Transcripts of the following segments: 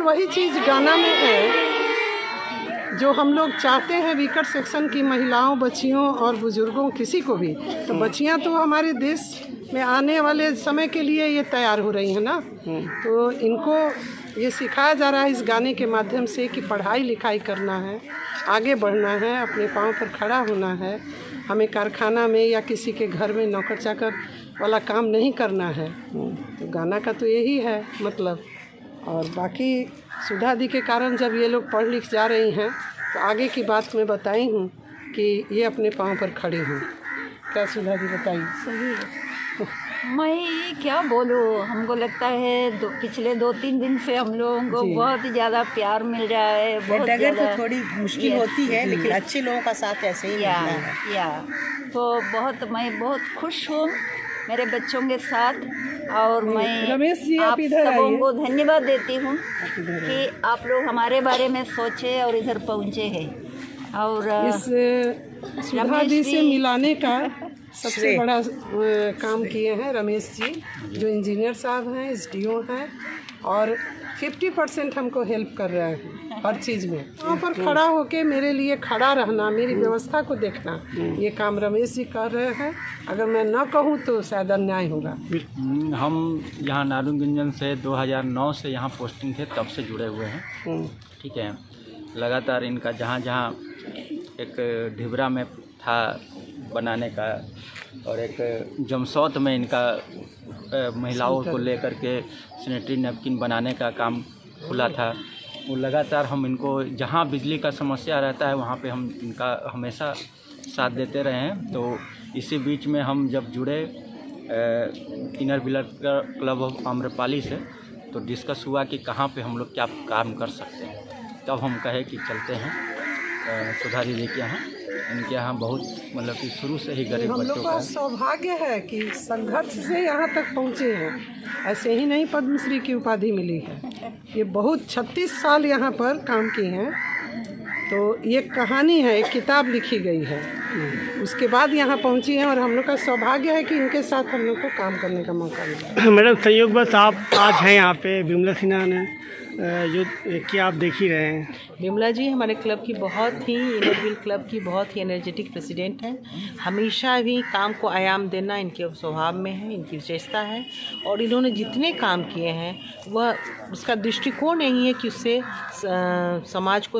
वही चीज़ गाना में है जो हम लोग चाहते हैं वीकर सेक्शन की महिलाओं, बच्चियों और बुज़ुर्गों, किसी को भी। तो बच्चियां तो हमारे देश में आने वाले समय के लिए ये तैयार हो रही हैं ना, तो इनको ये सिखाया जा रहा है इस गाने के माध्यम से कि पढ़ाई लिखाई करना है, आगे बढ़ना है, अपने पाँव पर खड़ा होना है। हमें कारखाना में या किसी के घर में नौकर चाकर वाला काम नहीं करना है। तो गाना का तो यही है मतलब। और बाकी सुधा दी के कारण जब ये लोग पढ़ लिख जा रही हैं तो आगे की बात मैं बताई हूँ कि ये अपने पाँव पर खड़ी हूँ। क्या सुधा दी बताइए? सही है। मैं क्या बोलूँ, हमको लगता है पिछले 2-3 दिन से हम लोगों को बहुत ही ज़्यादा प्यार मिल रहा है। बहुत डगर तो थोड़ी मुश्किल होती है, लेकिन अच्छे लोगों का साथ ऐसे ही मिलता है। तो मैं बहुत खुश हूँ मेरे बच्चों के साथ। और मैं आप सबों को धन्यवाद देती हूँ कि आप लोग हमारे बारे में सोचे और इधर पहुँचे हैं। और इस सुधा दी से मिलाने का सबसे बड़ा काम किए हैं रमेश जी, जो इंजीनियर साहब हैं, SDO हैं, और 50% हमको हेल्प कर रहे हैं हर चीज़ में। वहाँ पर खड़ा होके मेरे लिए खड़ा रहना, मेरी व्यवस्था को देखना, ये काम रमेश जी कर रहे हैं। अगर मैं न कहूँ तो शायद अन्याय होगा। हम यहाँ नारायणगंज से 2009 से यहाँ पोस्टिंग थे, तब से जुड़े हुए हैं। ठीक है, लगातार इनका जहाँ जहाँ एक ढिबरा में था बनाने का, और एक जमसौत में इनका महिलाओं को लेकर के सैनिटरी नैपकिन बनाने का काम खुला था। वो लगातार हम इनको जहाँ बिजली का समस्या रहता है वहाँ पे हम इनका हमेशा साथ देते रहे हैं। तो इसी बीच में हम जब जुड़े inner wheeler club of Amrapali से, तो डिस्कस हुआ कि कहाँ पे हम लोग क्या काम कर सकते हैं। तब हम कहे कि चलते हैं सुधा दीदी के यहाँ। इनके यहाँ बहुत मतलब कि शुरू से ही गरीब हम बच्चों लोग का का सौभाग्य है कि संघर्ष से यहाँ तक पहुँचे हैं। ऐसे ही नहीं पद्मश्री की उपाधि मिली है। ये बहुत 36 साल यहाँ पर काम किए हैं। तो ये कहानी है, एक किताब लिखी गई है, उसके बाद यहाँ पहुँची हैं। और हम लोग का सौभाग्य है कि इनके साथ हम लोग को काम करने का मौका मिला। मैडम संयोगवश आप आज हैं यहाँ पे विमला सिन्हा ने जो कि आप देख ही रहे हैं। विमला जी हमारे क्लब की बहुत ही इनरव्हील क्लब की बहुत ही एनर्जेटिक प्रेसिडेंट हैं। हमेशा भी काम को आयाम देना इनके स्वभाव में है, इनकी विशेषता है। और इन्होंने जितने काम किए हैं वह उसका दृष्टिकोण यही है कि उससे समाज को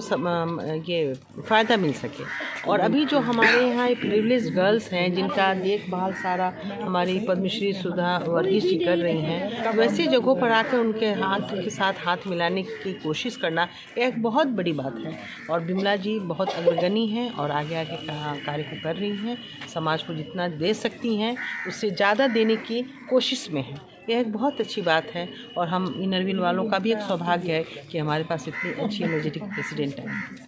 ये फ़ायदा मिल सके। और अभी जो हमारे यहाँ प्रिविलेज गर्ल्स हैं जिनका देखभाल सारा हमारी पद्मश्री सुधा वर्गीस जी कर रही हैं, वैसे जगहों पर आकर उनके हाथ के साथ हाथ मिलाने की कोशिश करना एक बहुत बड़ी बात है। और विमला जी बहुत अग्रगणी हैं और आगे आगे कार्य को कर रही हैं। समाज को जितना दे सकती हैं उससे ज़्यादा देने की कोशिश में हैं। यह एक बहुत अच्छी बात है। और हम इनरव्हील वालों का भी एक सौभाग्य है कि हमारे पास इतनी अच्छी एनर्जेटिक प्रेसिडेंट है।